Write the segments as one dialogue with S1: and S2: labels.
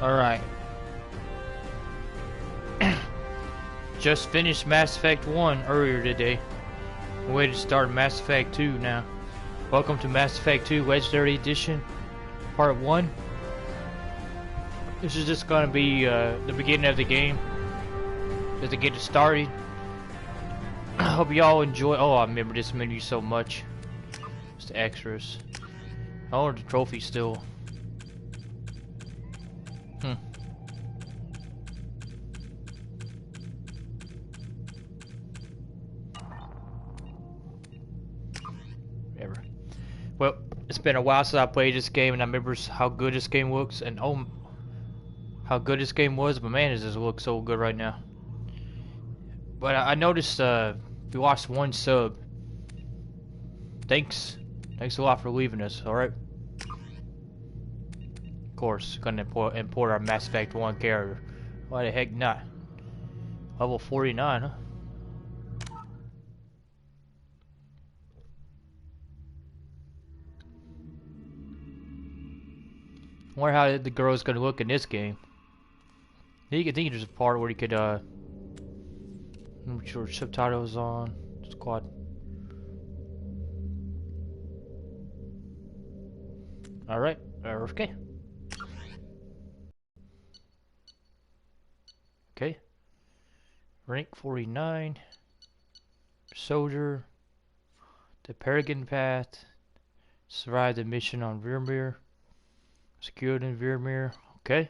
S1: Alright. Just finished Mass Effect 1 earlier today. We're ready to start Mass Effect 2 now. Welcome to Mass Effect 2 Legendary Edition, Part 1. This is just gonna be the beginning of the game, just to get it started. I hope y'all enjoy. Oh, I remember this menu so much. It's the extras. I want the trophy still. Whatever. Well, it's been a while since I played this game, and I remember how good this game looks, and oh, how good this game was. But man, does this look so good right now. But I noticed we lost one sub. Thanks a lot for leaving us. All right. Of course, gonna import our Mass Effect 1 character. Why the heck not? Level 49, huh? I wonder how the girl's gonna look in this game. I think there's a part where you could I'm sure subtitles on squad. All right, okay. Okay. Rank 49. Soldier. The Peregrine Path. Survived the mission on Vermeer. Secured in Vermeer. Okay.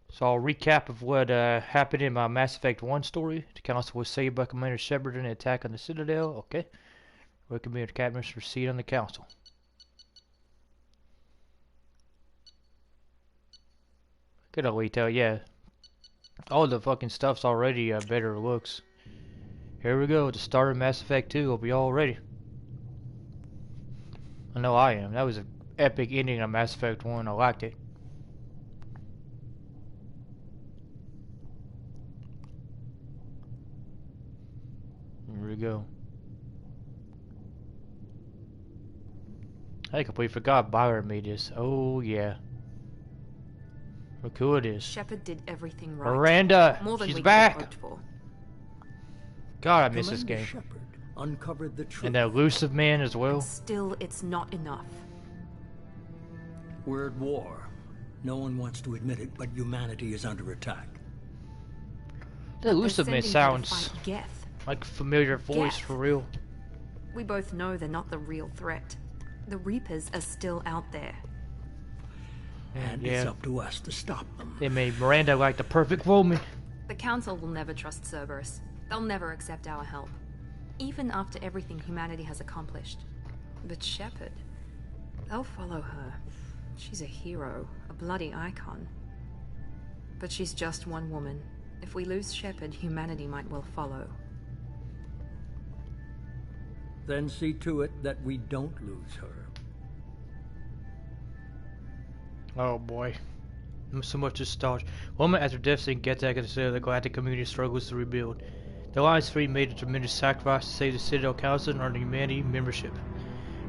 S1: So I'll recap of what happened in my Mass Effect 1 story. The council was saved by Commander Shephard in an attack on the Citadel. Okay. Recommended captains for seat on the council. Good old tell, yeah. All the fucking stuff's already better looks. Here we go. The start of Mass Effect 2 will be all ready. I know I am. That was an epic ending of Mass Effect 1. I liked it. Here we go. I completely forgot Byron made this. Oh yeah. Look who it is.
S2: Shephard did everything right.
S1: Miranda!
S2: More than
S1: She's
S2: we
S1: back!
S2: hoped for.
S3: God,
S1: I miss this game.
S3: Shephard uncovered the truth.
S1: And that elusive man as well.
S2: And still, it's not enough.
S3: We're at war. No one wants to admit it, but humanity is under attack.
S1: The elusive man sounds like a familiar voice for real.
S2: We both know they're not the real threat. The Reapers are still out there.
S3: And yeah, it's up to us to stop them.
S1: They made Miranda like the perfect woman.
S2: The Council will never trust Cerberus. They'll never accept our help. Even after everything humanity has accomplished. But Shephard, they'll follow her. She's a hero, a bloody icon. But she's just one woman. If we lose Shephard, humanity might well follow.
S3: Then see to it that we don't lose her.
S1: Oh boy. So much nostalgia. Woman after devastating attack at the galactic community struggles to rebuild. The Alliance 3 made a tremendous sacrifice to save the Citadel Council and earn humanity membership.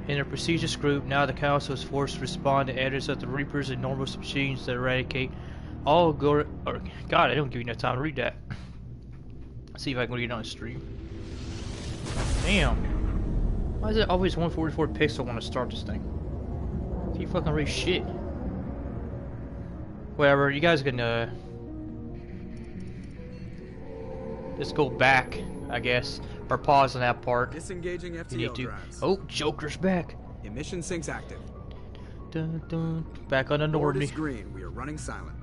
S1: In their prestigious group, now the Council is forced to respond to editors of the Reapers' enormous machines that eradicate all God, I don't give you enough time to read that. Let's see if I can read it on the stream. Damn. Why is it always 144 pixel when I start this thing? Can't fucking read shit. Whatever, you guys can just go back, I guess, or pause on that part.
S4: Disengaging FTL drives.
S1: Oh, Joker's back.
S4: Emission sinks active.
S1: Dun, dun. Back on the
S4: Board
S1: Normandy.
S4: is green. We are running silent.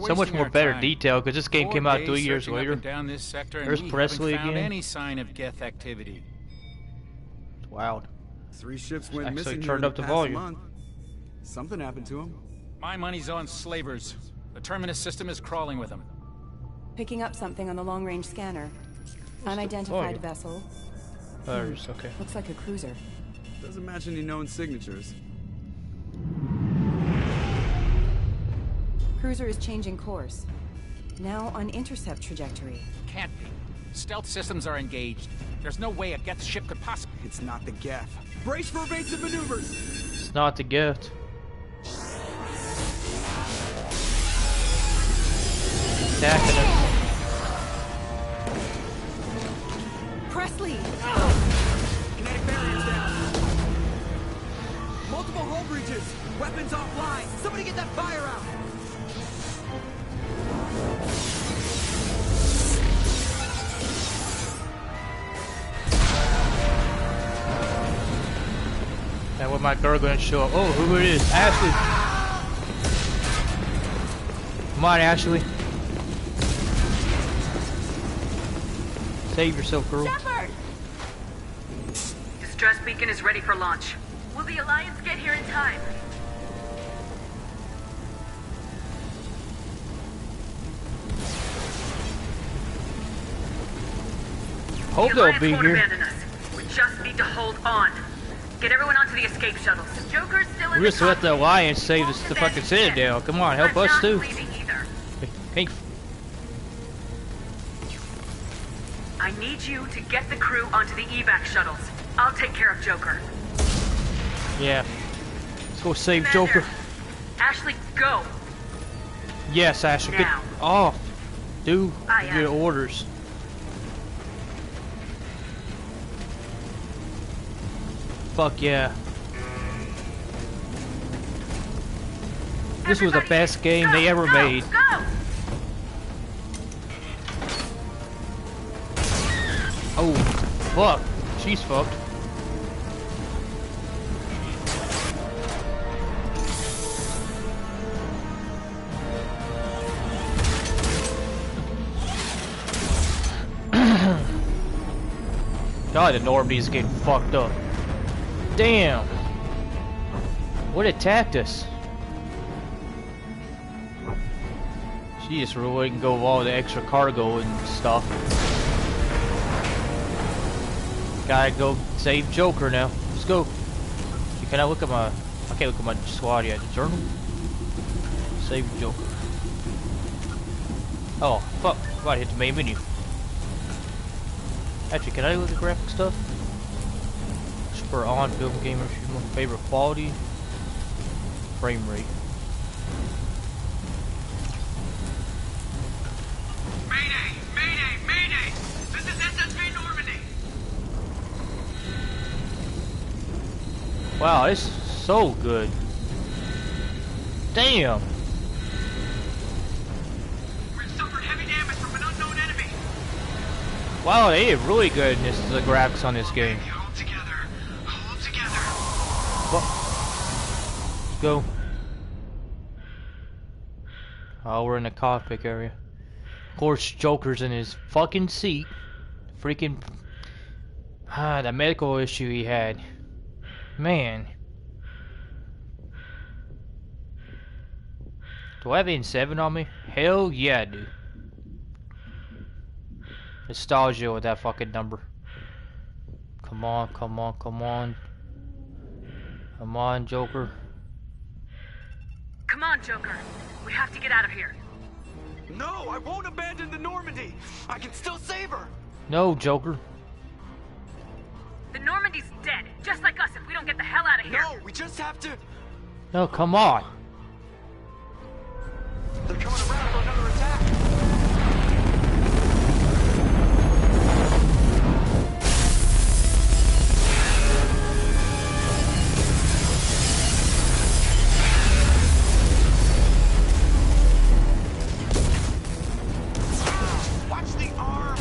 S1: So much more better detail because this game came out 2 years later.
S5: Down this sector,
S1: There's Presley
S5: found
S1: again.
S5: Any sign of Geth activity?
S1: It's wild.
S4: 3 ships went
S1: Actually
S4: missing
S1: turned
S4: here
S1: up
S4: in
S1: the
S4: past
S1: volume.
S4: month. Something happened to them.
S5: My money's on slavers. The Terminus system is crawling with them.
S6: Picking up something on the long-range scanner. Unidentified vessel.
S1: Okay.
S6: Looks like a cruiser.
S4: Doesn't match any known signatures.
S6: Cruiser is changing course. Now on intercept trajectory.
S5: Can't be. Stealth systems are engaged. There's no way a Geth ship could possibly...
S4: It's not the Geth. Brace for evasive maneuvers!
S1: It's not the gift. attacking us.
S6: Presley!
S4: Kinetic barriers down. Multiple hull breaches. Weapons offline. Somebody get that fire out.
S1: Now with my girl gonna show up. Oh, who it is? Ashley. Come on, Ashley. Save yourself, girl.
S6: Shephard!
S7: Distress beacon is ready for launch. Will the Alliance get here in time?
S1: Hope
S7: The
S1: they'll
S7: Alliance
S1: be
S7: won't
S1: here.
S7: abandon us. We just need to hold on. Get everyone onto the escape shuttles. Joker's still in
S1: We
S7: the
S1: just let the
S7: cockpit.
S1: Alliance save
S7: Won't
S1: the
S7: abandon
S1: fucking
S7: us
S1: Citadel.
S7: yet.
S1: Come on, help
S7: I'm
S1: us
S7: not
S1: too.
S7: leaving either.
S1: Hey,
S7: I need you to get the crew onto the evac shuttles. I'll take care of Joker.
S1: yeah. Let's go save
S7: Commander,
S1: Joker.
S7: Ashley, go.
S1: Yes, Ashley, get
S7: Now.
S1: off. Do
S7: Aye,
S1: your
S7: aye.
S1: orders. Fuck yeah. This was the
S7: Everybody,
S1: best game
S7: go,
S1: they ever
S7: go,
S1: made.
S7: Go.
S1: Oh, fuck. She's fucked. God, the Normandy's getting fucked up. Damn. What attacked us? She just really can go with all the extra cargo and stuff. Gotta go save Joker now. Let's go. Can I look at my... I can't look at my squad yet. Journal? Save Joker. Oh, fuck. I'm about to hit the main menu. Actually, can I look at graphic stuff? For on film gamers, my favorite quality, frame rate.
S8: Mayday! Mayday! Mayday! This is SSV Normandy!
S1: Wow, it's so good. Damn!
S8: We've suffered heavy damage from an unknown enemy!
S1: Wow, they did really good in the graphics on this game.
S8: Hold together! Hold together!
S1: Let's go. Oh, we're in the cockpit area. Of course, Joker's in his fucking seat. Freaking... the medical issue he had. Man. Do I have N7 on me? Hell yeah, I do. Nostalgia with that fucking number. Come on, come on, come on. Come on, Joker.
S7: Come on, Joker. We have to get out of here.
S8: No, I won't abandon the Normandy! I can still save her!
S1: No, Joker.
S7: The Normandy's dead, just like us if we don't get the hell out of here.
S8: No, we just have to...
S1: No, come on.
S8: They're coming around for another attack! Watch the arm!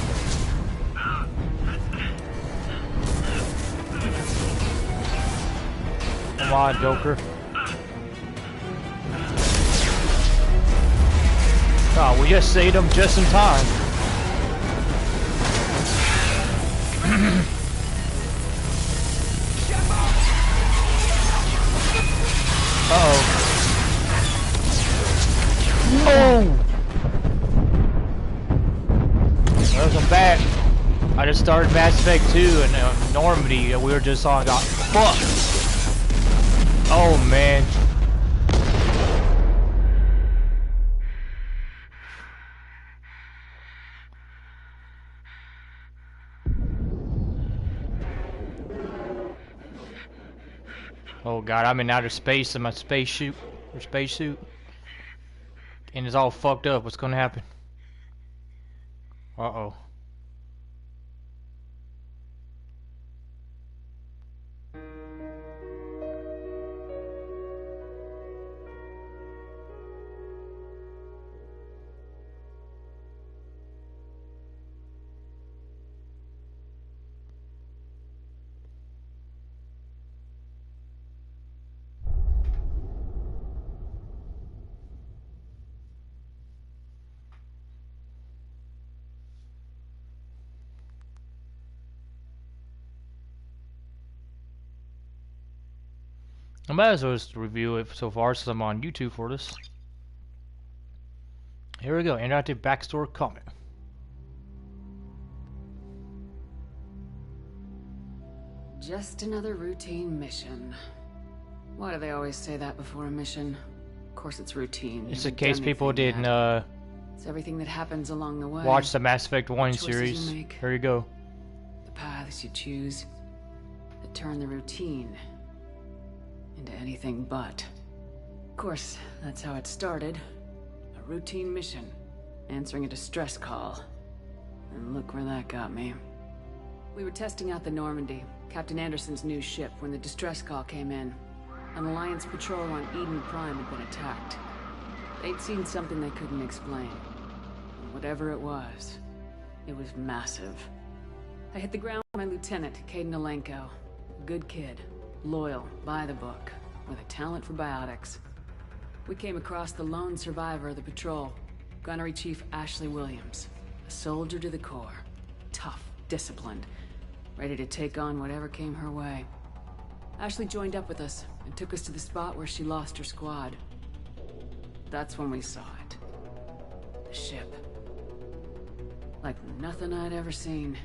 S1: Come on, Joker. Oh, we just saved him just in time. Uh-oh. Oh! Welcome back. I just started Mass Effect 2 in Normandy and we were just on got fucked. Oh man. Oh god, I'm in outer space in my spacesuit. And it's all fucked up. What's gonna happen? Uh-oh. I might as well just review it so far since I'm on YouTube for this. Here we go, interactive backstory comment.
S9: Just another routine mission. Why do they always say that before a mission? Of course it's routine.
S1: It's in case people didn't
S9: it's everything that happens along the way.
S1: watch the Mass Effect 1 series. Here you go.
S9: The paths you choose that turn the routine into anything but. Of course, that's how it started. A routine mission. Answering a distress call. And look where that got me. We were testing out the Normandy, Captain Anderson's new ship, when the distress call came in. An Alliance patrol on Eden Prime had been attacked. They'd seen something they couldn't explain. And whatever it was massive. I hit the ground with my lieutenant, Caden Alenko. A good kid. Loyal, by the book, with a talent for biotics. We came across the lone survivor of the patrol, Gunnery Chief Ashley Williams. A soldier to the core. Tough, disciplined, ready to take on whatever came her way. Ashley joined up with us and took us to the spot where she lost her squad. That's when we saw it. The ship. Like nothing I'd ever seen.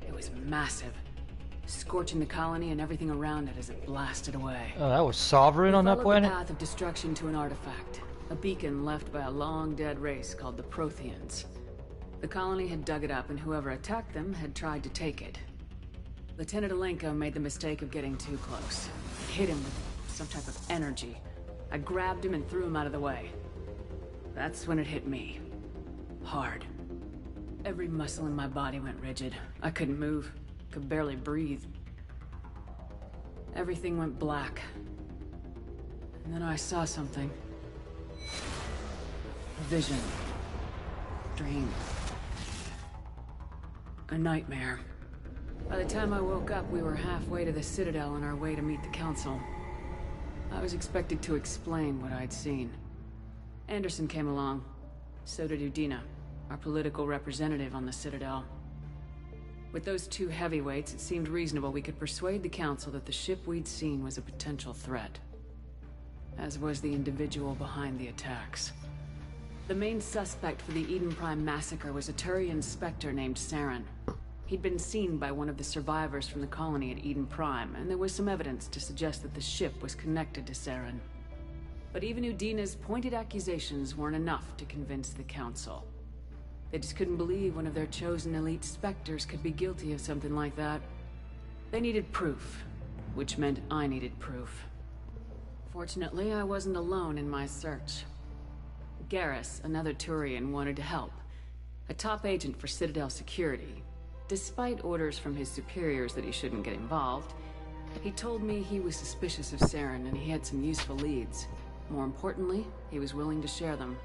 S9: It was massive. Scorching the colony and everything around it as it blasted away.
S1: Oh, that was Sovereign on that planet?
S9: We followed the path of destruction to an artifact. A beacon left by a long-dead race called the Protheans. The colony had dug it up, and whoever attacked them had tried to take it. Lieutenant Alenko made the mistake of getting too close. It hit him with some type of energy. I grabbed him and threw him out of the way. That's when it hit me. Hard. Every muscle in my body went rigid. I couldn't move. Could barely breathe. Everything went black. And then I saw something. A vision. Dream. A nightmare. By the time I woke up, we were halfway to the Citadel on our way to meet the Council. I was expected to explain what I'd seen. Anderson came along. So did Udina, our political representative on the Citadel. With those two heavyweights, it seemed reasonable we could persuade the Council that the ship we'd seen was a potential threat. As was the individual behind the attacks. The main suspect for the Eden Prime massacre was a Turian Spectre named Saren. He'd been seen by one of the survivors from the colony at Eden Prime, and there was some evidence to suggest that the ship was connected to Saren. But even Udina's pointed accusations weren't enough to convince the Council. They just couldn't believe one of their chosen elite Spectres could be guilty of something like that. They needed proof, which meant I needed proof. Fortunately, I wasn't alone in my search. Garrus, another Turian, wanted to help. A top agent for Citadel security. Despite orders from his superiors that he shouldn't get involved, he told me he was suspicious of Saren and he had some useful leads. More importantly, he was willing to share them.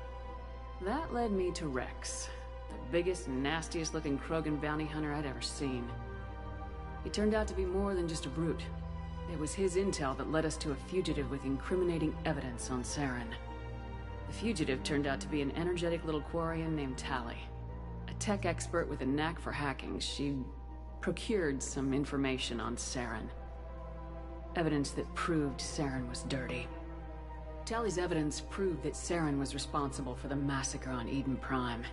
S9: That led me to Rex, the biggest and nastiest looking Krogan bounty hunter I'd ever seen. He turned out to be more than just a brute. It was his intel that led us to a fugitive with incriminating evidence on Saren. The fugitive turned out to be an energetic little Quarian named Tali. A tech expert with a knack for hacking, she procured some information on Saren. Evidence that proved Saren was dirty. Tali's evidence proved that Saren was responsible for the massacre on Eden Prime,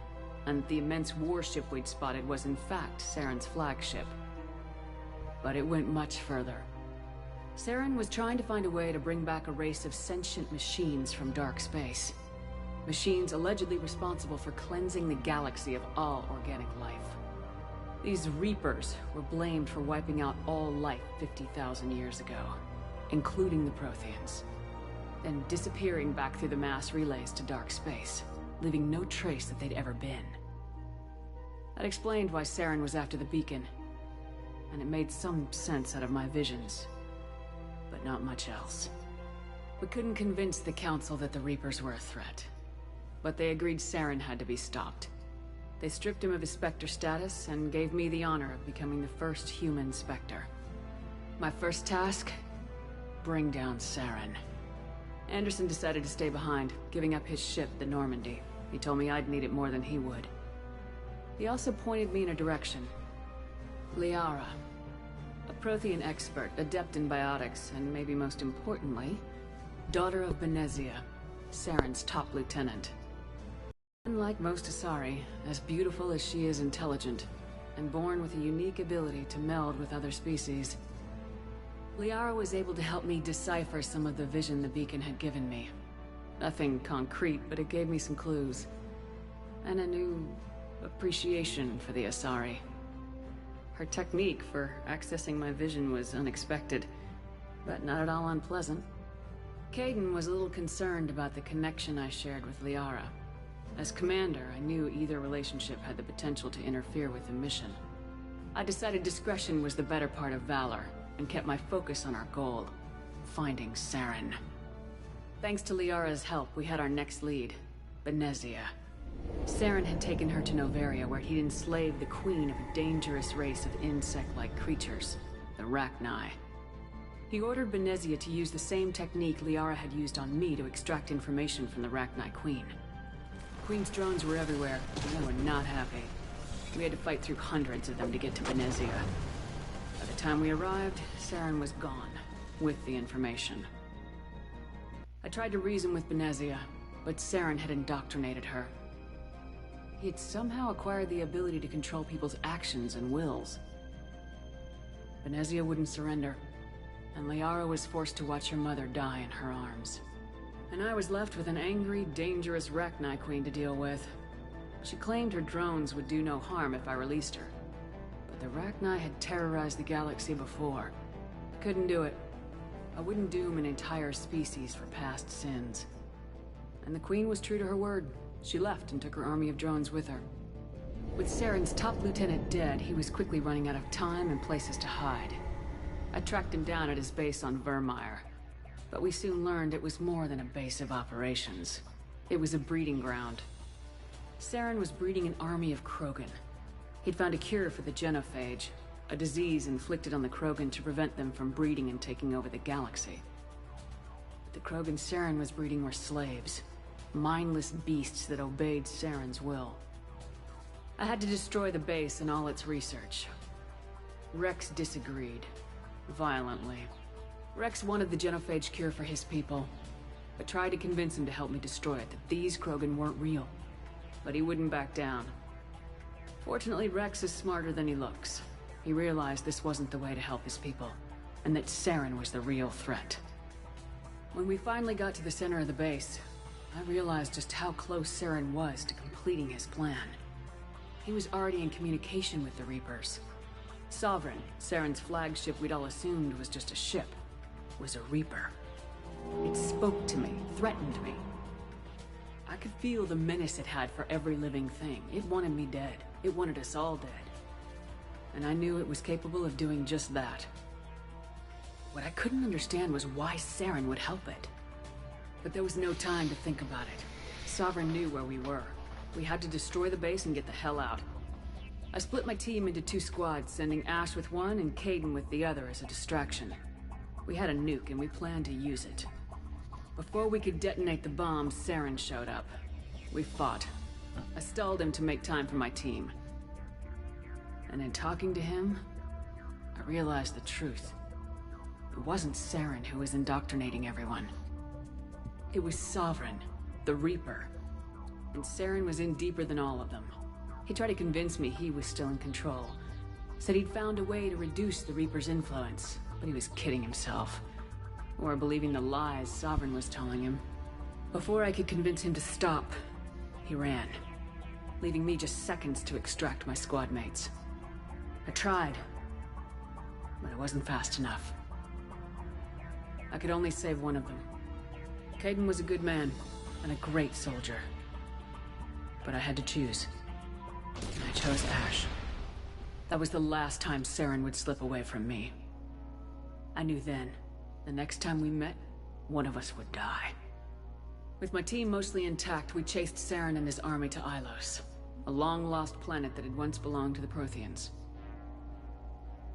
S9: and the immense warship we'd spotted was in fact Saren's flagship. But it went much further. Saren was trying to find a way to bring back a race of sentient machines from dark space. Machines allegedly responsible for cleansing the galaxy of all organic life. These Reapers were blamed for wiping out all life 50,000 years ago, including the Protheans, then disappearing back through the mass relays to dark space, leaving no trace that they'd ever been. That explained why Saren was after the beacon. And it made some sense out of my visions. But not much else. We couldn't convince the Council that the Reapers were a threat. But they agreed Saren had to be stopped. They stripped him of his Spectre status and gave me the honor of becoming the first human Spectre. My first task? Bring down Saren. Anderson decided to stay behind, giving up his ship, the Normandy. He told me I'd need it more than he would. He also pointed me in a direction. Liara. A Prothean expert, adept in biotics, and maybe most importantly, daughter of Benezia, Saren's top lieutenant. Unlike most Asari, as beautiful as she is intelligent, and born with a unique ability to meld with other species, Liara was able to help me decipher some of the vision the beacon had given me. Nothing concrete, but it gave me some clues. And a new appreciation for the Asari. Her technique for accessing my vision was unexpected, but not at all unpleasant. Kaidan was a little concerned about the connection I shared with Liara. As commander, I knew either relationship had the potential to interfere with the mission. I decided discretion was the better part of valor, and kept my focus on our goal, finding Saren. Thanks to Liara's help, we had our next lead, Benezia. Saren had taken her to Noveria, where he'd enslaved the queen of a dangerous race of insect-like creatures, the Rachni. He ordered Benezia to use the same technique Liara had used on me to extract information from the Rachni queen. The queen's drones were everywhere, and they were not happy. We had to fight through hundreds of them to get to Benezia. By the time we arrived, Saren was gone, with the information. I tried to reason with Benezia, but Saren had indoctrinated her. He had somehow acquired the ability to control people's actions and wills. Benezia wouldn't surrender, and Liara was forced to watch her mother die in her arms. And I was left with an angry, dangerous Rachni queen to deal with. She claimed her drones would do no harm if I released her. But the Rachni had terrorized the galaxy before. I couldn't do it. I wouldn't doom an entire species for past sins. And the queen was true to her word. She left and took her army of drones with her. With Saren's top lieutenant dead, he was quickly running out of time and places to hide. I tracked him down at his base on Vermeer, but we soon learned it was more than a base of operations. It was a breeding ground. Saren was breeding an army of Krogan. He'd found a cure for the genophage, a disease inflicted on the Krogan to prevent them from breeding and taking over the galaxy. The Krogan Saren was breeding were slaves, mindless beasts that obeyed Saren's will. I had to destroy the base and all its research. Rex disagreed, violently. Rex wanted the genophage cure for his people, but tried to convince him to help me destroy it, that these Krogan weren't real. But he wouldn't back down. Fortunately, Rex is smarter than he looks. He realized this wasn't the way to help his people, and that Saren was the real threat. When we finally got to the center of the base, I realized just how close Saren was to completing his plan. He was already in communication with the Reapers. Sovereign, Saren's flagship we'd all assumed was just a ship, was a Reaper. It spoke to me, threatened me. I could feel the menace it had for every living thing. It wanted me dead. It wanted us all dead. And I knew it was capable of doing just that. What I couldn't understand was why Saren would help it. But there was no time to think about it. Sovereign knew where we were. We had to destroy the base and get the hell out. I split my team into 2 squads, sending Ash with one and Kaidan with the other as a distraction. We had a nuke and we planned to use it. Before we could detonate the bomb, Saren showed up. We fought. I stalled him to make time for my team. And in talking to him, I realized the truth. It wasn't Saren who was indoctrinating everyone. It was Sovereign, the Reaper. And Saren was in deeper than all of them. He tried to convince me he was still in control. Said he'd found a way to reduce the Reaper's influence, but he was kidding himself. Or believing the lies Sovereign was telling him. Before I could convince him to stop, he ran, leaving me just seconds to extract my squad mates. I tried, but it wasn't fast enough. I could only save one of them. Kaidan was a good man, and a great soldier. But I had to choose. And I chose Ash. That was the last time Saren would slip away from me. I knew then, the next time we met, one of us would die. With my team mostly intact, we chased Saren and his army to Ilos, a long-lost planet that had once belonged to the Protheans.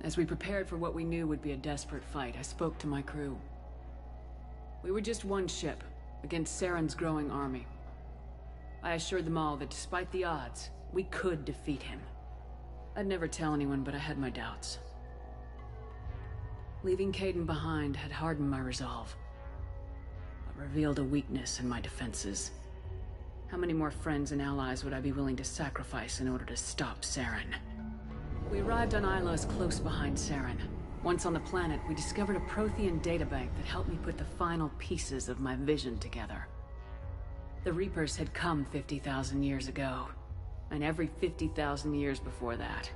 S9: As we prepared for what we knew would be a desperate fight, I spoke to my crew. We were just one ship, against Saren's growing army. I assured them all that despite the odds, we could defeat him. I'd never tell anyone, but I had my doubts. Leaving Kaidan behind had hardened my resolve, but revealed a weakness in my defenses. How many more friends and allies would I be willing to sacrifice in order to stop Saren? We arrived on Ilos close behind Saren. Once on the planet, we discovered a Prothean databank that helped me put the final pieces of my vision together. The Reapers had come 50,000 years ago, and every 50,000 years before that,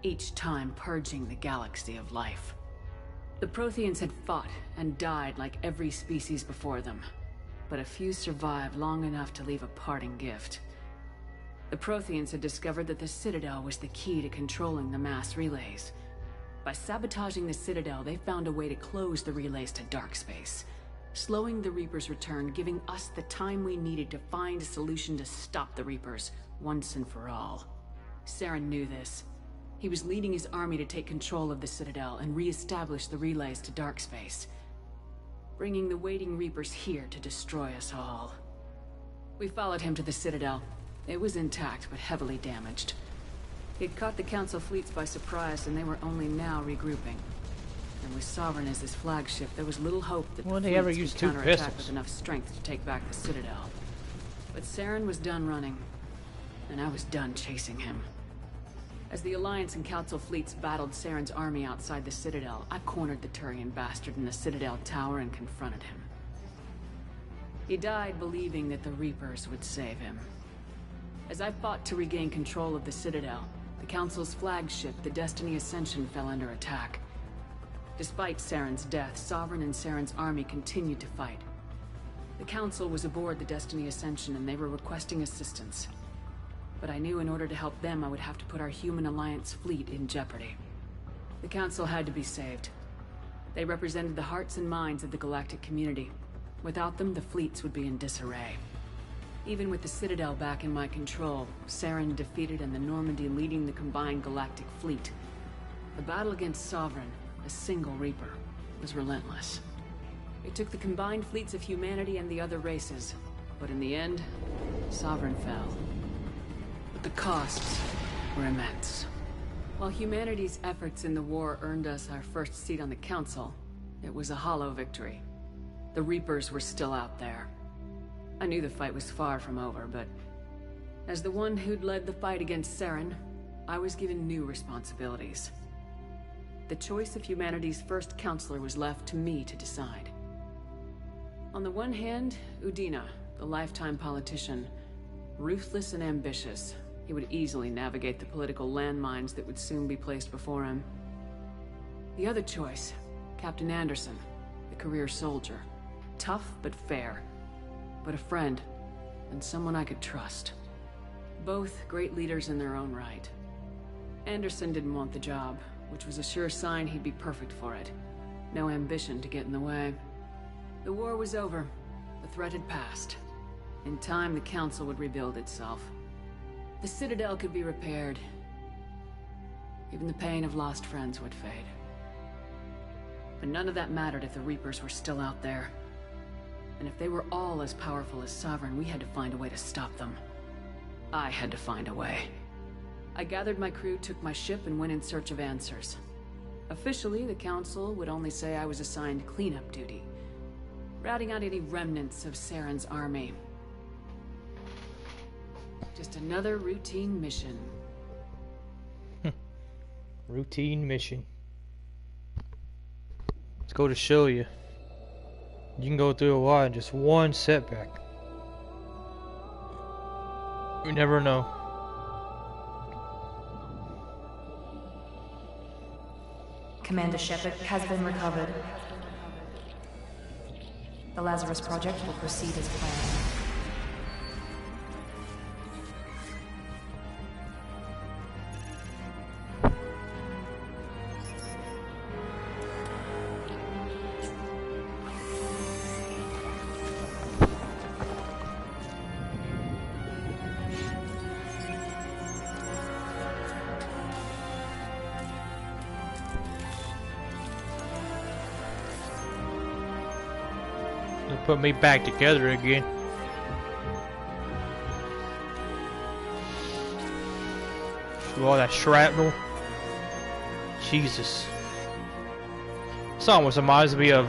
S9: each time purging the galaxy of life. The Protheans had fought and died like every species before them, but a few survived long enough to leave a parting gift. The Protheans had discovered that the Citadel was the key to controlling the mass relays. By sabotaging the Citadel, they found a way to close the relays to dark space, slowing the Reapers' return, giving us the time we needed to find a solution to stop the Reapers once and for all. Saren knew this. He was leading his army to take control of the Citadel and re-establish the relays to dark space, bringing the waiting Reapers here to destroy us all. We followed him to the Citadel. It was intact, but heavily damaged. He'd caught the Council fleets by surprise, and they were only now regrouping. And with Sovereign as his flagship, there was little hope that the fleets could counterattack with enough strength to take back the Citadel. But Saren was done running, and I was done chasing him. As the Alliance and Council fleets battled Saren's army outside the Citadel, I cornered the Turian bastard in the Citadel tower and confronted him. He died believing that the Reapers would save him. As I fought to regain control of the Citadel, the Council's flagship, the Destiny Ascension, fell under attack. Despite Saren's death, Sovereign and Saren's army continued to fight. The Council was aboard the Destiny Ascension and they were requesting assistance. But I knew in order to help them, I would have to put our human Alliance fleet in jeopardy. The Council had to be saved. They represented the hearts and minds of the galactic community. Without them, the fleets would be in disarray. Even with the Citadel back in my control, Saren defeated and the Normandy leading the combined galactic fleet. The battle against Sovereign, a single Reaper, was relentless. It took the combined fleets of humanity and the other races, but in the end, Sovereign fell. But the costs were immense. While humanity's efforts in the war earned us our first seat on the Council, it was a hollow victory. The Reapers were still out there. I knew the fight was far from over, but as the one who'd led the fight against Saren, I was given new responsibilities. The choice of humanity's first counselor was left to me to decide. On the one hand, Udina, the lifetime politician. Ruthless and ambitious, he would easily navigate the political landmines that would soon be placed before him. The other choice, Captain Anderson, the career soldier. Tough but fair. But a friend, and someone I could trust. Both great leaders in their own right. Anderson didn't want the job, which was a sure sign he'd be perfect for it. No ambition to get in the way. The war was over. The threat had passed. In time, the Council would rebuild itself. The Citadel could be repaired. Even the pain of lost friends would fade. But none of that mattered if the Reapers were still out there. And if they were all as powerful as Sovereign, we had to find a way to stop them. I had to find a way. I gathered my crew, took my ship, and went in search of answers. Officially, the Council would only say I was assigned cleanup duty, routing out any remnants of Saren's army. Just another routine mission.
S1: Routine mission. Let's go to show you. You can go through a lot in just one setback. You never know.
S10: Commander Shephard has been recovered. The Lazarus Project will proceed as planned.
S1: Put me back together again. All that shrapnel. Jesus. This almost reminds me of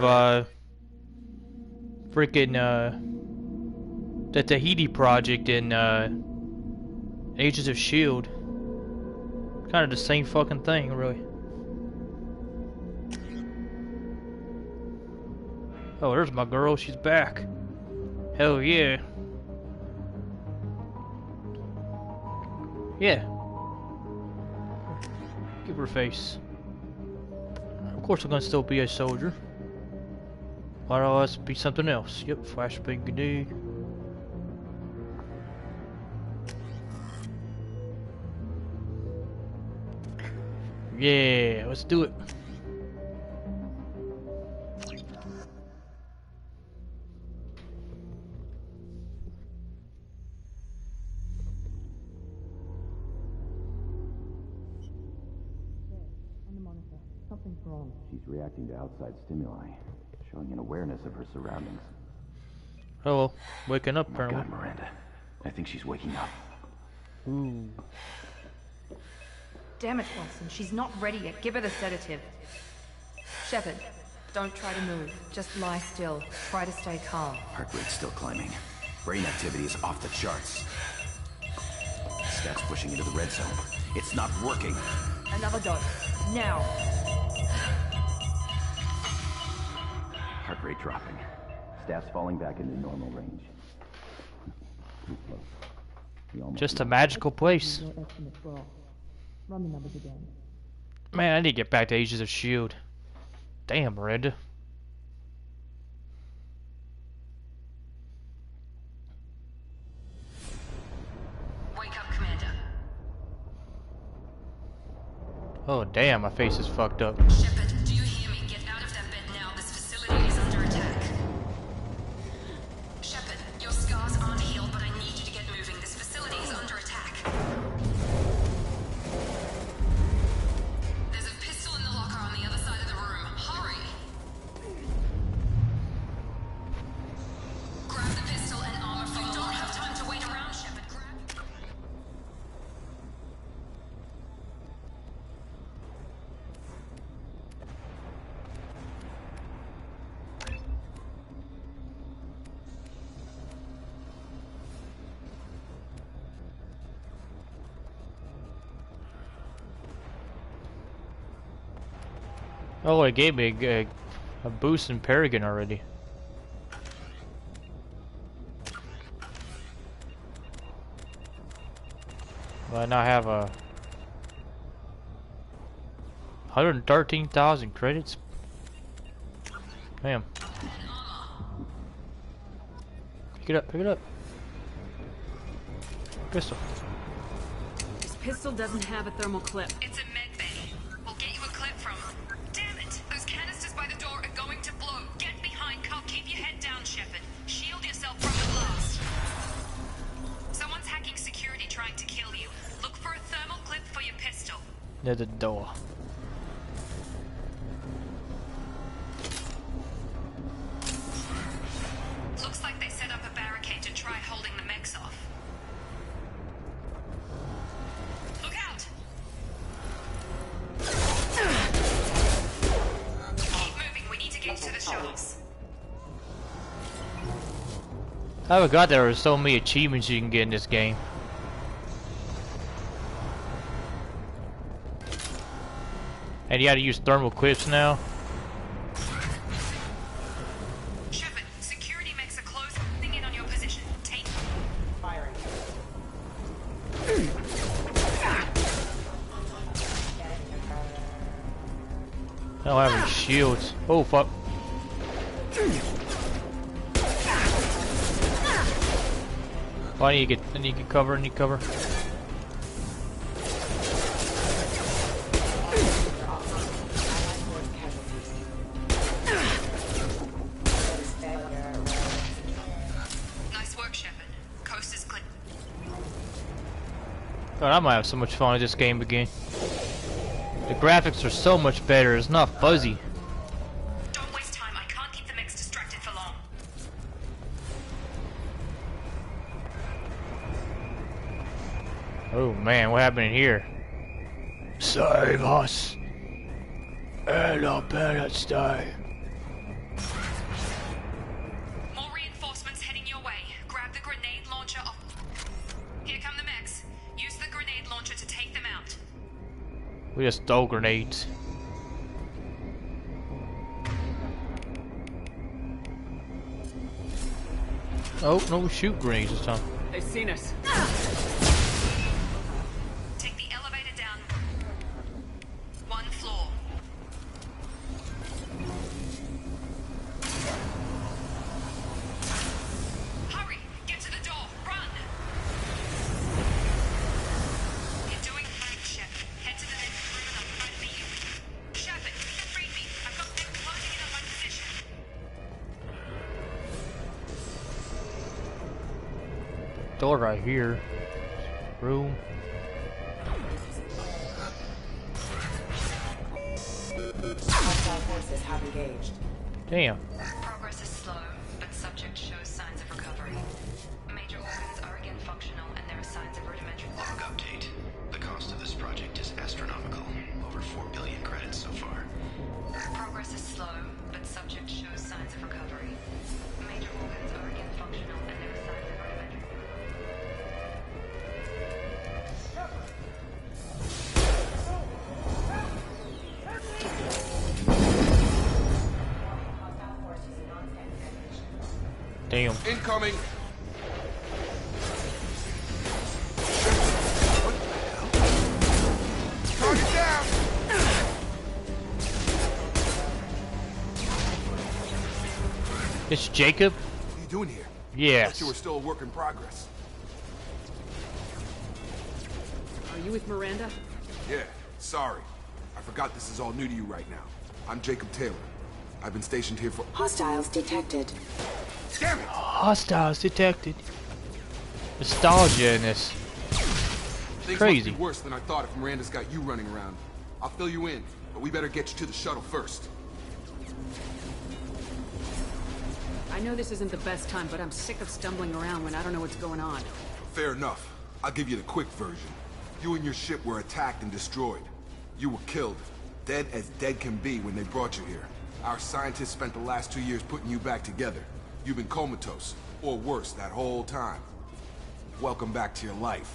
S1: freaking the Tahiti project in Agents of S.H.I.E.L.D. Kind of the same fucking thing, really. Oh, there's my girl. She's back. Hell yeah. Yeah. Give her a face. Of course I'm gonna still be a soldier. Why don't I be something else? Yep, flashbang grenade. Yeah, let's do it.
S6: Something's wrong.
S11: She's reacting to outside stimuli, showing an awareness of her surroundings.
S1: Hello, waking up,
S11: Oh my
S1: apparently.
S11: God, Miranda. I think she's waking up.
S1: Ooh.
S10: Damn it, Watson. She's not ready yet. Give her the sedative. Shephard, don't try to move. Just lie still. Try to stay calm.
S11: Heart rate's still climbing. Brain activity is off the charts. Stats pushing into the red zone. It's not working.
S10: Another dose. Now.
S11: Heart rate dropping. Stats falling back into normal range. Too close. We almost
S1: Just a magical place.
S6: Run the numbers again.
S1: Man, I need to get back to Agents of S.H.I.E.L.D. Damn, Miranda.
S7: Wake up, Commander.
S1: Oh, damn, my face is fucked up.
S7: Shephard, do you hear me? Get out of that bed now. This facility is under attack. Shephard, your scars aren't healed, but I need you to get moving. This facility is under attack. There's a pistol in the locker on the other side of the room. Hurry! Grab the pistol and armor from the locker. Don't have time to wait around, Shephard. Grab...
S1: Oh, it gave me a boost in Paragon already. Well, I now have a 113,000 credits. Damn. Pick it up, pick it up. Pistol.
S9: This pistol doesn't have a thermal clip.
S7: It's a med bay. We'll get you a clip from... Damn it! Those canisters by the door are going to blow. Get behind Cup. Keep your head down, Shephard. Shield yourself from the blast. Someone's hacking security trying to kill you. Look for a thermal clip for your pistol.
S1: Near the door.
S7: Looks like they set up a barricade to try holding the mechs off. Look out! Keep moving. We need to get to the shuttles.
S1: I forgot there were so many achievements you can get in this game. And you gotta use thermal clips now.
S7: Shephard, security mechs are closing in on your position. Take firing.
S1: I don't have any shields. Oh fuck. Oh, I need to get cover, I need cover.
S7: Nice work, Shephard. Coast is clear.
S1: God, I might have so much fun with this game again. The graphics are so much better, it's not fuzzy.
S7: Don't waste time. I can't keep the mechs distracted for long.
S1: Oh man, what happened in here? Save us! And our parents die.
S7: More reinforcements heading your way. Grab the grenade launcher off. Here come the mechs. Use the grenade launcher to take them out.
S1: We just stole grenades. Oh, no, we shoot grenades this time.
S9: They've seen us.
S7: Take the elevator down. 1 floor. Hurry! Get to the door! Run! You're doing great, Shep. Head to the next room and I'll try to beat you. Shephard, read me. I've got them closing in on my position.
S1: Door right here. Room.
S6: Hostile forces have engaged.
S1: Damn.
S2: Progress is slow, but subject shows signs of recovery. Major organs are again functional, and there are signs of rudimentary...
S12: Log update. The cost of this project is astronomical. Over 4 billion credits so far.
S2: Progress is slow, but subject shows signs of recovery. Major organs are again functional, and there are signs of rudimentary...
S1: Damn.
S13: Incoming. Target down.
S1: It's Jacob?
S13: What are you doing here?
S1: Yes.
S13: I thought you were still a work in progress.
S9: Are you with Miranda?
S13: Yeah, sorry. I forgot this is all new to you right now. I'm Jacob Taylor. I've been stationed here for...
S6: Hostiles detected.
S13: Damn it!
S1: Hostiles detected. Nostalgia in this.
S13: Things
S1: Crazy.
S13: must be worse than I thought if Miranda's got you running around. I'll fill you in, but we better get you to the shuttle first.
S9: I know this isn't the best time, but I'm sick of stumbling around when I don't know what's going on.
S13: Fair enough. I'll give you the quick version. You and your ship were attacked and destroyed. You were killed. Dead as dead can be when they brought you here. Our scientists spent the last 2 years putting you back together. You've been comatose, or worse, that whole time. Welcome back to your life.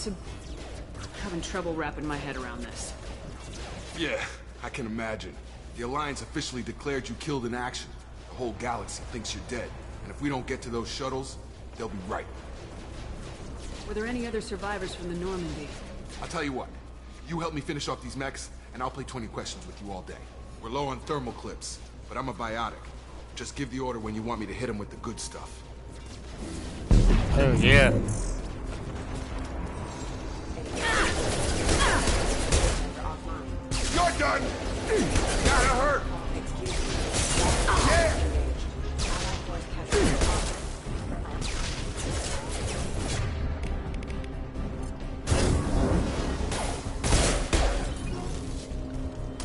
S9: I'm having trouble wrapping my head around this.
S13: Yeah, I can imagine. The Alliance officially declared you killed in action. The whole galaxy thinks you're dead. And if we don't get to those shuttles, they'll be right.
S9: Were there any other survivors from the Normandy?
S13: I'll tell you what. You help me finish off these mechs, and I'll play 20 questions with you all day. We're low on thermal clips, but I'm a biotic. Just give the order when you want me to hit them with the good stuff.
S1: Oh, yeah.
S13: You're done! Gotta hurt! Yeah!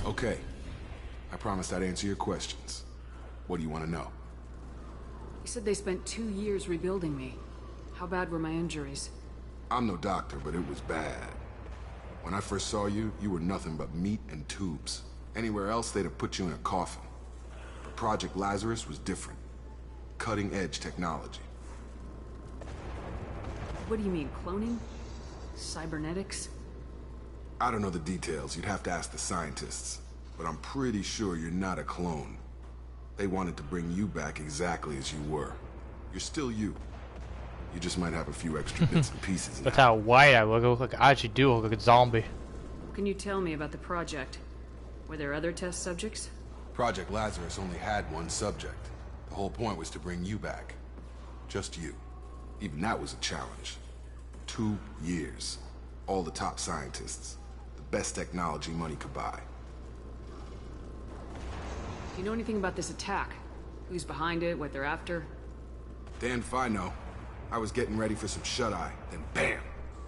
S13: Okay. I promised I'd answer your questions. What do you want to know?
S9: You said they spent 2 years rebuilding me. How bad were my injuries?
S13: I'm no doctor, but it was bad. When I first saw you, you were nothing but meat and tubes. Anywhere else, they'd have put you in a coffin. But Project Lazarus was different. Cutting-edge technology.
S9: What do you mean, cloning? Cybernetics?
S13: I don't know the details. You'd have to ask the scientists. But I'm pretty sure you're not a clone. They wanted to bring you back exactly as you were. You're still you. You just might have a few extra bits and pieces.
S1: That's how white I look. Like I actually do look like a zombie.
S9: What can you tell me about the project? Were there other test subjects?
S13: Project Lazarus only had one subject. The whole point was to bring you back. Just you. Even that was a challenge. 2 years. All the top scientists. The best technology money could buy.
S9: Do you know anything about this attack? Who's behind it, what they're after?
S13: Damn if I know. I was getting ready for some shut-eye, then bam!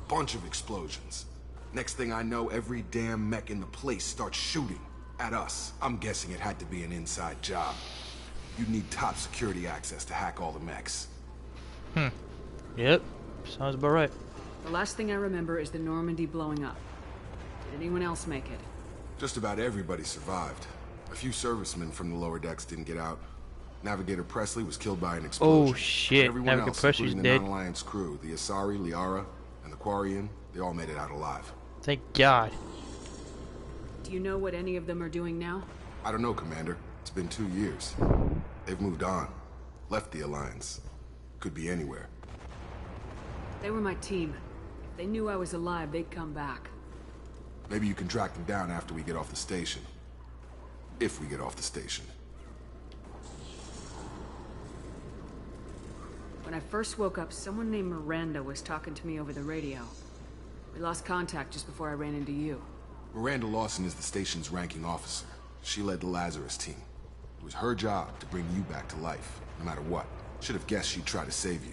S13: Bunch of explosions. Next thing I know, every damn mech in the place starts shooting at us. I'm guessing it had to be an inside job. You'd need top security access to hack all the mechs.
S1: Yep. Sounds about right.
S9: The last thing I remember is the Normandy blowing up. Did anyone else make it?
S13: Just about everybody survived. A few servicemen from the lower decks didn't get out. Navigator Presley was killed by an explosion.
S1: Oh shit,
S13: Everyone
S1: Navigator
S13: else,
S1: Presley's
S13: including
S1: dead.
S13: the non-Alliance crew, the Asari, Liara, and the Quarian, they all made it out alive.
S1: Thank God.
S9: Do you know what any of them are doing now?
S13: I don't know, Commander. It's been 2 years. They've moved on. Left the Alliance. Could be anywhere.
S9: They were my team. If they knew I was alive, they'd come back.
S13: Maybe you can track them down after we get off the station. If we get off the station.
S9: When I first woke up, someone named Miranda was talking to me over the radio. We lost contact just before I ran into you.
S13: Miranda Lawson is the station's ranking officer. She led the Lazarus team. It was her job to bring you back to life, no matter what. Should have guessed she'd try to save you.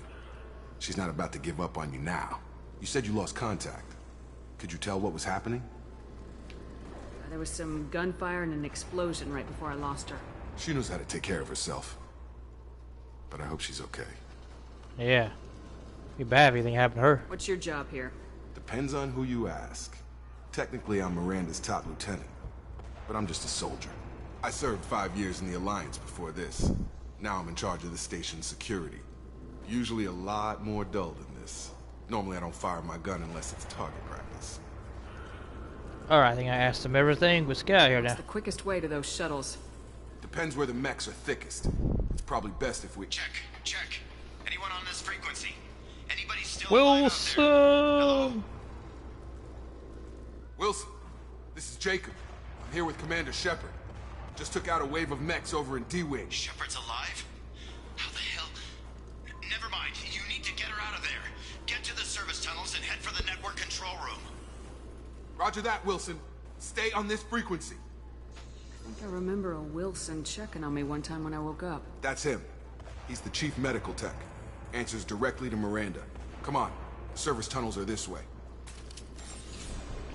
S13: She's not about to give up on you now. You said you lost contact. Could you tell what was happening?
S9: There was some gunfire and an explosion right before I lost her.
S13: She knows how to take care of herself. But I hope she's okay.
S1: Yeah. Be bad if anything happened to her.
S9: What's your job here?
S13: Depends on who you ask. Technically, I'm Miranda's top lieutenant. But I'm just a soldier. I served 5 years in the Alliance before this. Now I'm in charge of the station's security. Usually a lot more dull than this. Normally I don't fire my gun unless it's target practice.
S1: Alright, I think I asked him everything. Let's get out of here now.
S9: What's the quickest way to those shuttles?
S13: Depends where the mechs are thickest. It's probably best if we...
S12: Check. Anyone on this frequency? Anybody still alive out there?
S1: Wilson!
S13: Wilson, this is Jacob. I'm here with Commander Shephard. Just took out a wave of mechs over in D-Wing.
S12: Shepherd's alive? How the hell? Never mind. You need to get her out of there. Get to the service tunnels and head for the network control room.
S13: Roger that, Wilson. Stay on this frequency.
S9: I think I remember a Wilson checking on me one time when I woke up.
S13: That's him. He's the chief medical tech. Answers directly to Miranda. Come on. The service tunnels are this way.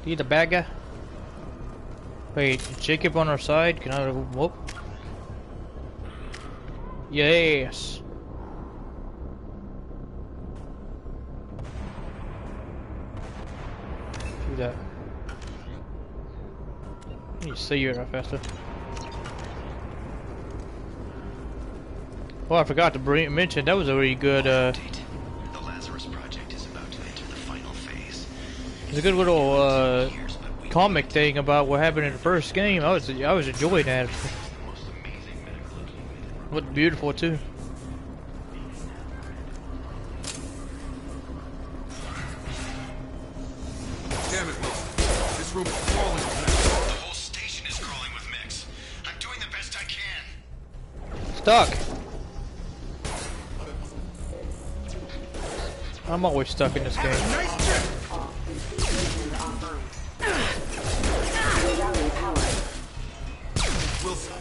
S1: You the bad guy? Wait, Jacob on our side? Can I... Whoop. Yes. Do that. You see you're not faster. Well, I forgot to mention that was a really good.
S12: The Lazarus project is about to enter the final phase.
S1: It's a good little comic thing about what happened in the first game. I was enjoying that. Looked beautiful too.
S13: Damn it, Wilson. This room is crawling with mechs.
S12: The whole station is crawling with mechs. I'm doing the best I can.
S1: Stuck. I'm always stuck in this game.
S13: Wilson,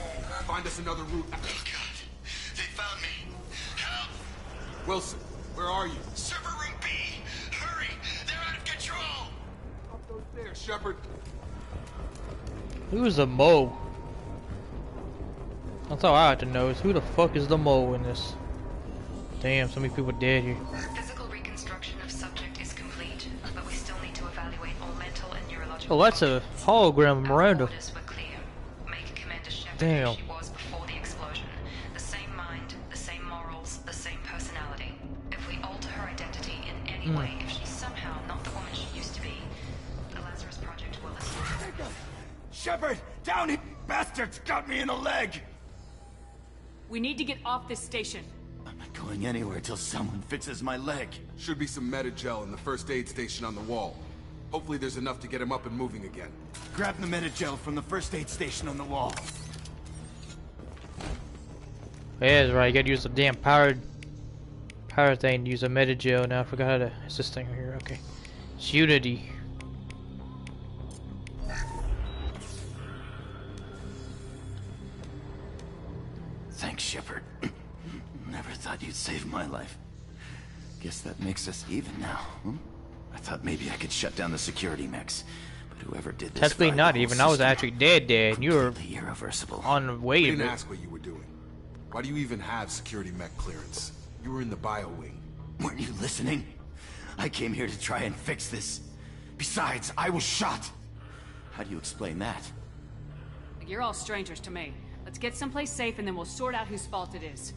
S13: find us another route.
S12: Oh God, they found me. Help!
S13: Wilson, where are you?
S12: Server room B. Hurry! They're out of control.
S13: Up those stairs, Shephard.
S1: Who's the Mo? That's all I have to know is who the fuck is the Mo in this? Damn, so many people dead here.
S7: Physical reconstruction of subject is complete, but we still need to evaluate all mental and neurological.
S1: Oh, that's a hologram of Miranda.
S7: Orders were clear. Make Commander Shephard
S1: Damn.
S7: who she was before the explosion. The same mind, the same morals, the same personality. If we alter her identity in any way, if she's somehow not the woman she used to be, the Lazarus Project will escape.
S8: Shephard, down here! Bastards got me in the leg!
S9: We need to get off this station.
S8: I'm not going anywhere till someone fixes my leg.
S13: Should be some Metagel in the first aid station on the wall. Hopefully there's enough to get him up and moving again.
S8: Grab the Metagel from the first aid station on the wall.
S1: Yeah, that's right. You gotta use the damn power thing to use a Metagel. Now I forgot how to. It's this thing right here. Okay. It's Unity.
S8: Thanks, Shephard. Never thought you'd save my life. Guess that makes us even now, huh? I thought maybe I could shut down the security mechs, but whoever did this...
S1: Technically not even. I was actually dead. And you were
S8: irreversible.
S1: on the way.
S13: We didn't ask what you were doing. Why do you even have security mech clearance? You were in the bio wing.
S8: Weren't you listening? I came here to try and fix this. Besides, I was shot. How do you explain that?
S9: You're all strangers to me. Let's get someplace safe and then we'll sort out whose fault it is.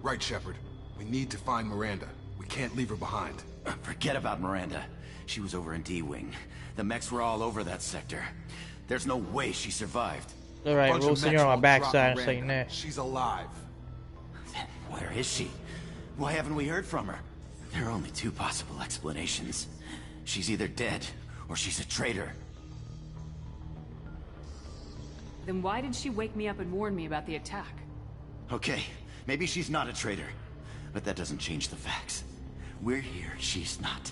S13: Right, Shephard. We need to find Miranda. We can't leave her behind.
S8: Forget about Miranda. She was over in D-Wing. The mechs were all over that sector. There's no way she survived.
S1: Alright, we'll see her on my backside and saying that.
S13: She's alive.
S8: Then where is she? Why haven't we heard from her? There are only two possible explanations. She's either dead, or she's a traitor.
S9: Then why did she wake me up and warn me about the attack?
S8: Okay, maybe she's not a traitor. But that doesn't change the facts. We're here, she's not.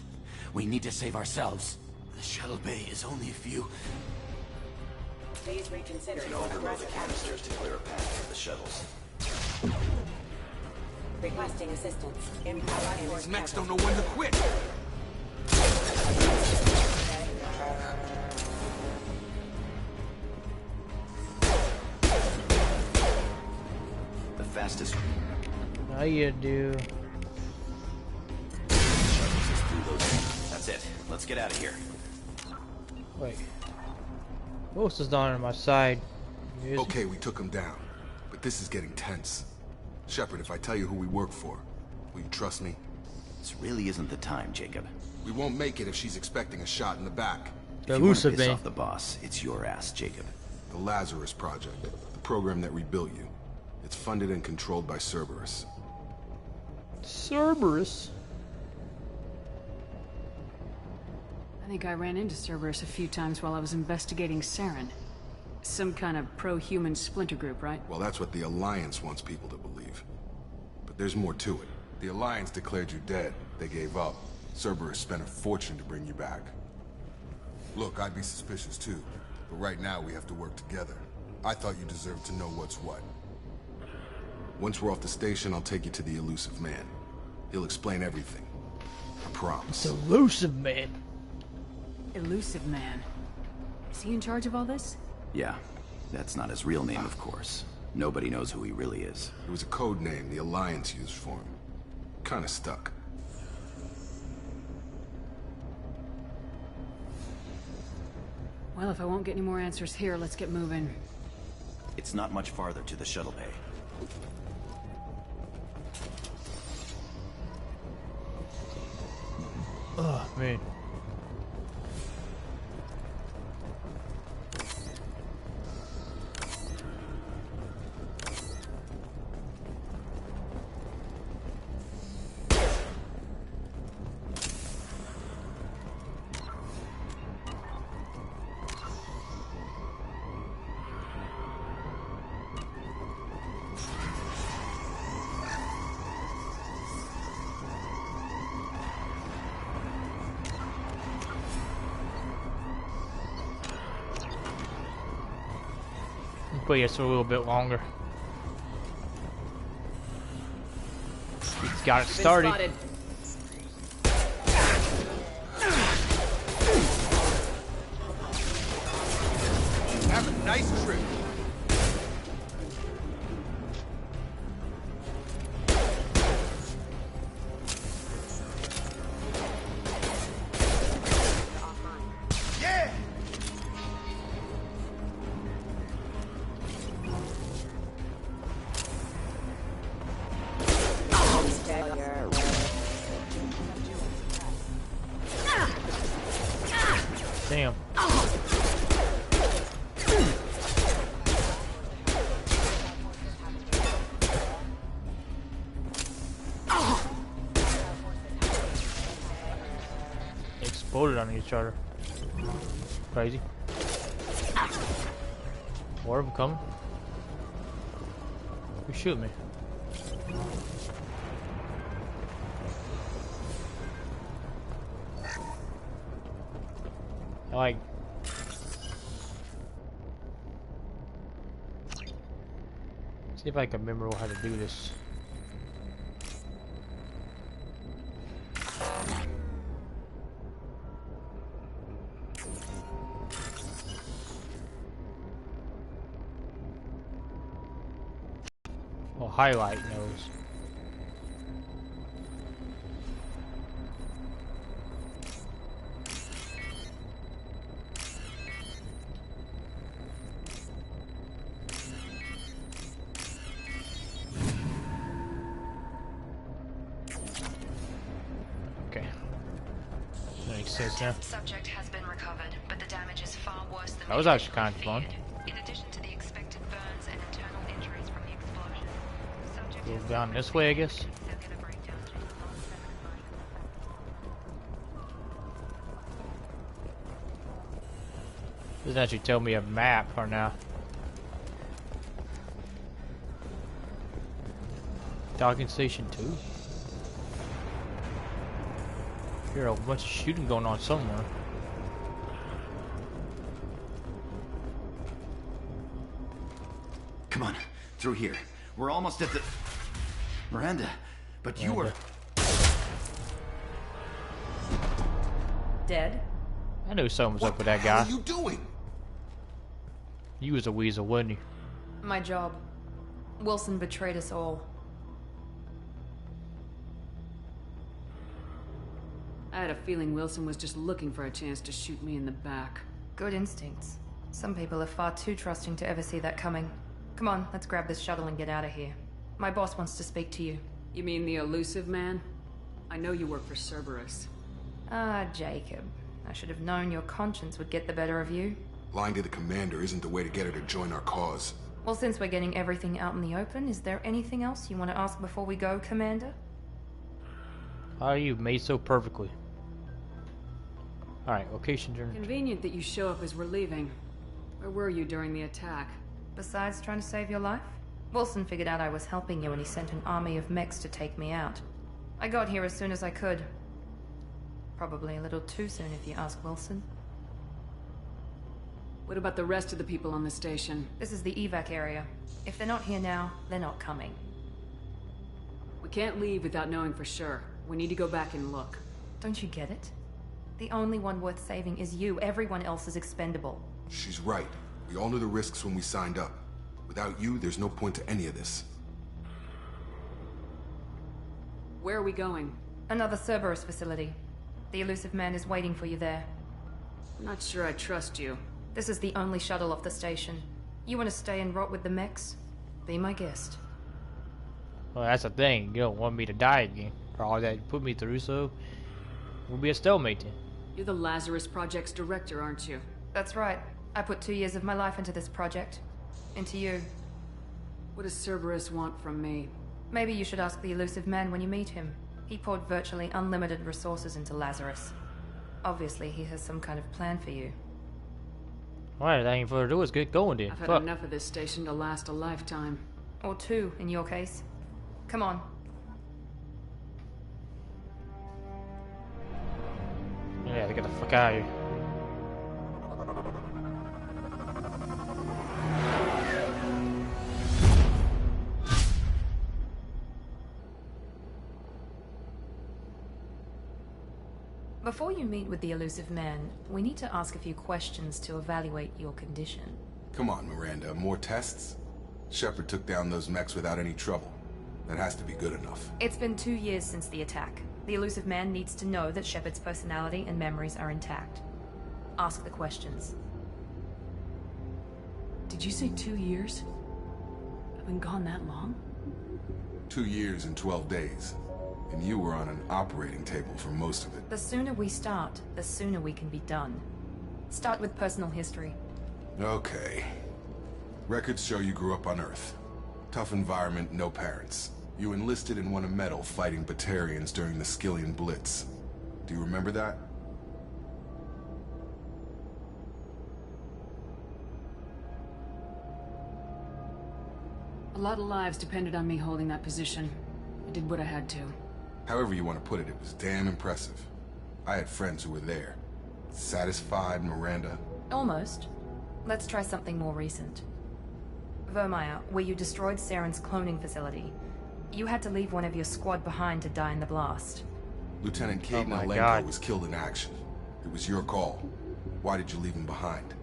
S8: We need to save ourselves. The shuttle bay is only a few...
S14: Please reconsider.
S11: You can overload the canisters to clear a path for the shuttles.
S14: Requesting assistance.
S13: These mechs don't know when to quit.
S11: The fastest...
S1: How you do?
S11: That's it. Let's get out of here.
S1: Wait. Most is down on my side.
S13: Okay, we took him down. But this is getting tense. Shephard, if I tell you who we work for, will you trust me?
S8: This really isn't the time, Jacob.
S13: We won't make it if she's expecting a shot in the back.
S8: If you want to piss off the boss, it's your ass, Jacob.
S13: The Lazarus Project, the program that rebuilt you. It's funded and controlled by Cerberus.
S1: Cerberus?
S9: I think I ran into Cerberus a few times while I was investigating Saren. Some kind of pro-human splinter group, right?
S13: Well, that's what the Alliance wants people to believe. But there's more to it. The Alliance declared you dead. They gave up. Cerberus spent a fortune to bring you back. Look, I'd be suspicious too. But right now we have to work together. I thought you deserved to know what's what. Once we're off the station, I'll take you to the Elusive Man. He'll explain everything. I promise.
S1: The Elusive Man.
S9: Elusive Man. Is he in charge of all this?
S8: Yeah. That's not his real name, of course. Nobody knows who he really is.
S13: It was a code name the Alliance used for him. Kinda stuck.
S9: Well, if I won't get any more answers here, let's get moving.
S8: It's not much farther to the shuttle bay.
S1: Oh, man. But yes, a little bit longer. He's got it started.
S13: Have a nice trip.
S1: Damn. Exploded on each other. Crazy. More of them coming. You shoot me. Like, see if I can remember how to do this. Oh, highlight knows. makes sense now.
S7: Subject has been recovered, but the damage is far worse than
S1: That was actually kind of fun.
S7: in addition to the expected burns and internal injuries from the explosion. Subject
S1: Go down this way, I guess. Doesn't actually tell me a map for now. Docking station 2. Hear a bunch of shooting going on somewhere.
S8: Come on, through here. We're almost at the... Miranda, but you were...
S10: Dead?
S1: I knew something was up with that guy.
S13: What are you doing?
S1: You was a weasel, wasn't you?
S10: My job. Wilson betrayed us all.
S9: I had a feeling Wilson was just looking for a chance to shoot me in the back.
S10: Good instincts. Some people are far too trusting to ever see that coming. Come on, let's grab this shuttle and get out of here. My boss wants to speak to you.
S9: You mean the elusive man? I know you work for Cerberus.
S10: Ah, Jacob. I should have known your conscience would get the better of you.
S13: Lying to the commander isn't the way to get her to join our cause.
S10: Well, since we're getting everything out in the open, is there anything else you want to ask before we go, Commander?
S1: How are you made so perfectly? Alright, location turn.
S9: Convenient that you show up as we're leaving. Where were you during the attack?
S10: Besides trying to save your life? Wilson figured out I was helping you and he sent an army of mechs to take me out. I got here as soon as I could. Probably a little too soon if you ask Wilson.
S9: What about the rest of the people on the station?
S10: This is the evac area. If they're not here now, they're not coming.
S9: We can't leave without knowing for sure. We need to go back and look.
S10: Don't you get it? The only one worth saving is you. Everyone else is expendable.
S13: She's right. We all knew the risks when we signed up. Without you, there's no point to any of this.
S9: Where are we going?
S10: Another Cerberus facility. The elusive man is waiting for you there.
S9: I'm not sure I trust you.
S10: This is the only shuttle off the station. You want to stay and rot with the mechs? Be my guest.
S1: Well, that's the thing. You don't want me to die again for all that you put me through, so we'll be a stalemate then.
S9: You're the Lazarus Project's director, aren't you?
S10: That's right. I put 2 years of my life into this project. Into you.
S9: What does Cerberus want from me?
S10: Maybe you should ask the elusive man when you meet him. He poured virtually unlimited resources into Lazarus. Obviously, he has some kind of plan for you.
S1: Alright, that ain't further to do is get going then.
S9: I've had enough of this station to last a lifetime.
S10: Or 2, in your case. Come on.
S1: Yeah, get the fuck out of here.
S10: Before you meet with the elusive man, we need to ask a few questions to evaluate your condition.
S13: Come on, Miranda. More tests? Shephard took down those mechs without any trouble. That has to be good enough.
S10: It's been 2 years since the attack. The elusive man needs to know that Shephard's personality and memories are intact. Ask the questions.
S9: Did you say 2 years? I've been gone that long?
S13: 2 years and 12 days. And you were on an operating table for most of it.
S10: The sooner we start, the sooner we can be done. Start with personal history.
S13: Okay. Records show you grew up on Earth. Tough environment, no parents. You enlisted and won a medal fighting Batarians during the Skillian Blitz. Do you remember that?
S9: A lot of lives depended on me holding that position. I did what I had to.
S13: However you want to put it, it was damn impressive. I had friends who were there. Satisfied, Miranda?
S10: Almost. Let's try something more recent. Vermeer, where you destroyed Saren's cloning facility. You had to leave one of your squad behind to die in the blast.
S13: Lieutenant Caden Alenko was killed in action. It was your call. Why did you leave him behind?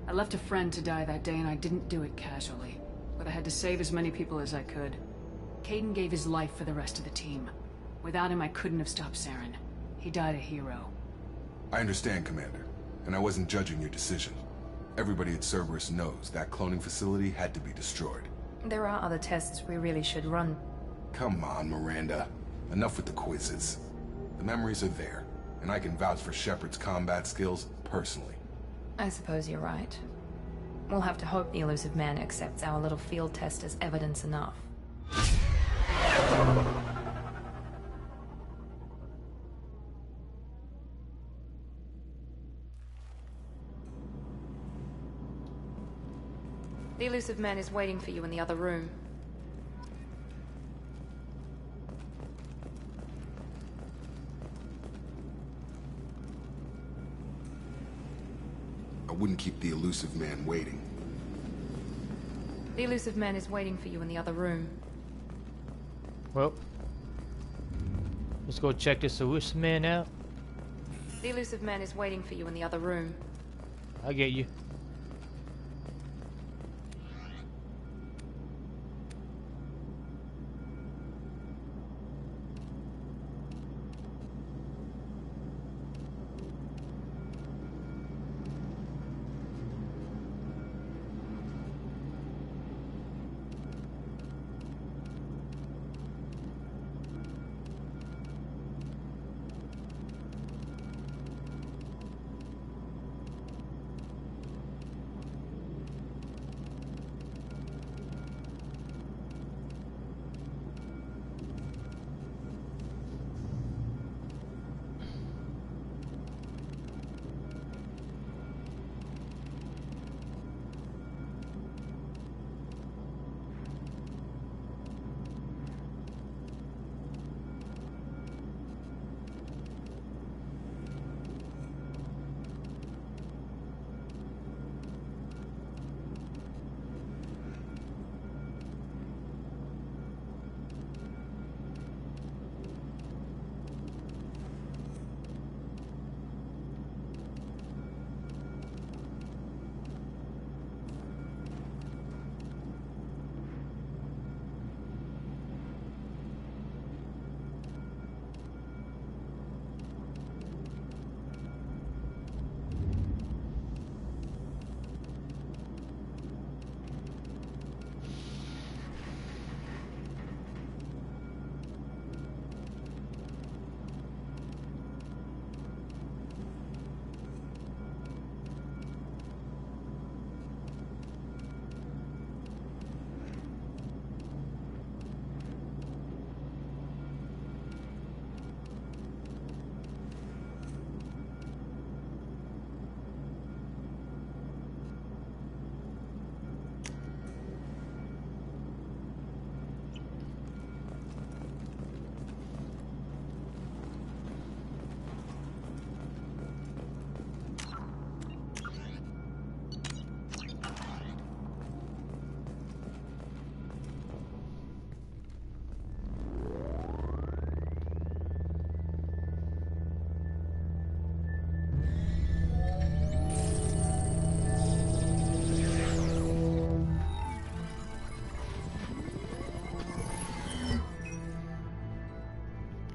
S9: I left a friend to die that day and I didn't do it casually. But I had to save as many people as I could. Caden gave his life for the rest of the team. Without him, I couldn't have stopped Saren. He died a hero.
S13: I understand, Commander. And I wasn't judging your decision. Everybody at Cerberus knows that cloning facility had to be destroyed.
S10: There are other tests we really should run.
S13: Come on, Miranda. Enough with the quizzes. The memories are there, and I can vouch for Shephard's combat skills personally.
S10: I suppose you're right. We'll have to hope the elusive man accepts our little field test as evidence enough. The elusive man is waiting for you in the other room.
S13: I wouldn't keep the elusive man waiting.
S10: The elusive man is waiting for you in the other room.
S1: Well, let's go check this elusive man out.
S10: The elusive man is waiting for you in the other room.
S1: I get you.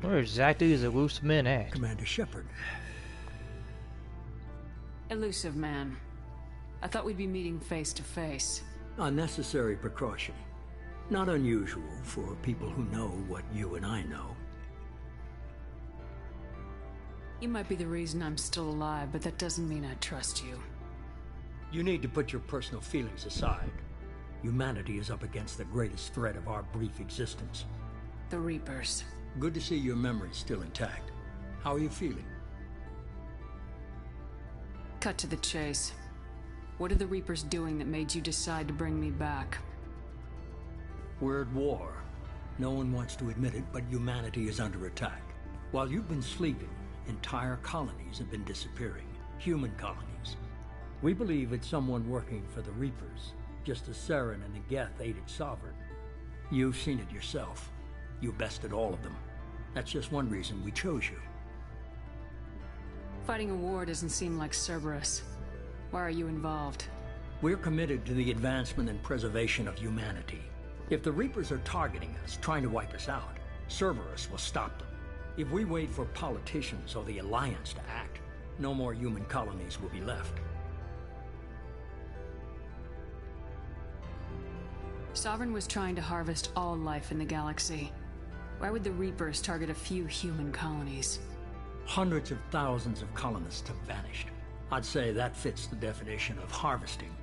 S1: Where exactly is the elusive man at?
S3: Commander Shephard.
S9: Elusive man. I thought we'd be meeting face to face.
S3: Unnecessary precaution. Not unusual for people who know what you and I know.
S9: You might be the reason I'm still alive, but that doesn't mean I trust you.
S3: You need to put your personal feelings aside. Humanity is up against the greatest threat of our brief existence.
S9: The Reapers.
S3: Good to see your memory's still intact. How are you feeling?
S9: Cut to the chase. What are the Reapers doing that made you decide to bring me back?
S3: We're at war. No one wants to admit it, but humanity is under attack. While you've been sleeping, entire colonies have been disappearing. Human colonies. We believe it's someone working for the Reapers, just as Saren and the Geth aided Sovereign. You've seen it yourself. You bested all of them. That's just one reason we chose you.
S9: Fighting a war doesn't seem like Cerberus. Why are you involved?
S3: We're committed to the advancement and preservation of humanity. If the Reapers are targeting us, trying to wipe us out, Cerberus will stop them. If we wait for politicians or the Alliance to act, no more human colonies will be left.
S9: Sovereign was trying to harvest all life in the galaxy. Why would the Reapers target a few human colonies?
S3: Hundreds of thousands of colonists have vanished. I'd say that fits the definition of harvesting.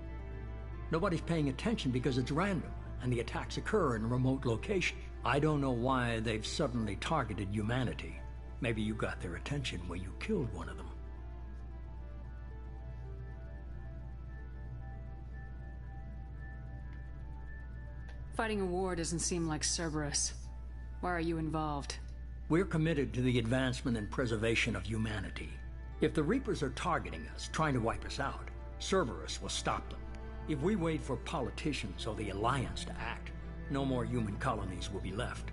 S3: Nobody's paying attention because it's random, and the attacks occur in a remote location. I don't know why they've suddenly targeted humanity. Maybe you got their attention when you killed one of them.
S9: Fighting a war doesn't seem like Cerberus. Why are you involved?
S3: We're committed to the advancement and preservation of humanity. If the Reapers are targeting us, trying to wipe us out, Cerberus will stop them. If we wait for politicians or the Alliance to act, no more human colonies will be left.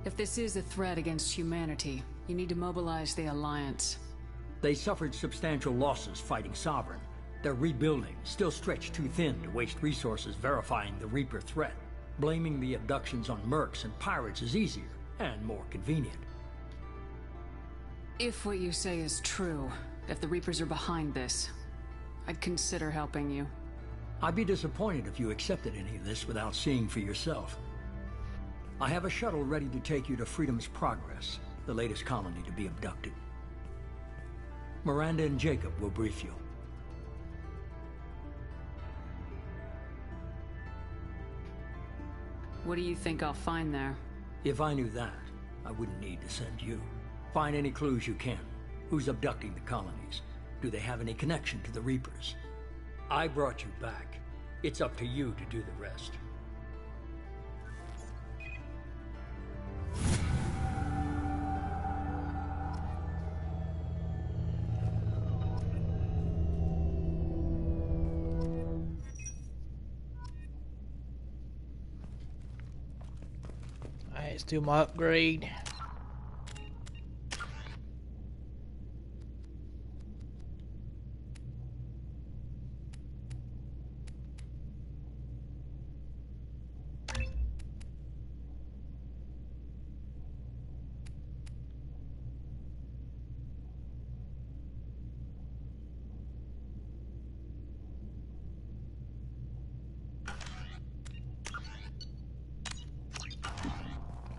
S9: If this is a threat against humanity, you need to mobilize the Alliance.
S3: They suffered substantial losses fighting Sovereign. They're rebuilding, still stretched too thin to waste resources verifying the Reaper threat. Blaming the abductions on mercs and pirates is easier and more convenient.
S9: If what you say is true, if the Reapers are behind this, I'd consider helping you.
S3: I'd be disappointed if you accepted any of this without seeing for yourself. I have a shuttle ready to take you to Freedom's Progress, the latest colony to be abducted. Miranda and Jacob will brief you.
S9: What do you think I'll find there?
S3: If I knew that, I wouldn't need to send you. Find any clues you can. Who's abducting the colonies? Do they have any connection to the Reapers? I brought you back. It's up to you to do the rest.
S1: Alright, let's do my upgrade.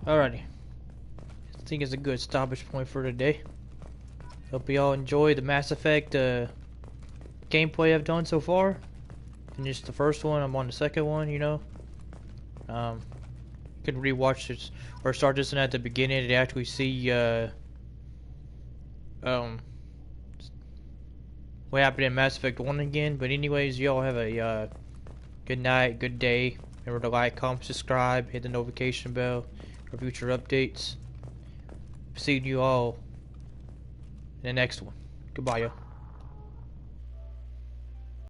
S1: Alrighty. I think it's a good stoppage point for today. Hope you all enjoy the Mass Effect gameplay I've done so far. Finished the first one, I'm on the second one, you know. You can rewatch this or start this one at the beginning to actually see what happened in Mass Effect 1 again. But anyways, y'all have a good night, good day. Remember to like, comment, subscribe, hit the notification bell for future updates. See you all in the next one. Goodbye, y'all.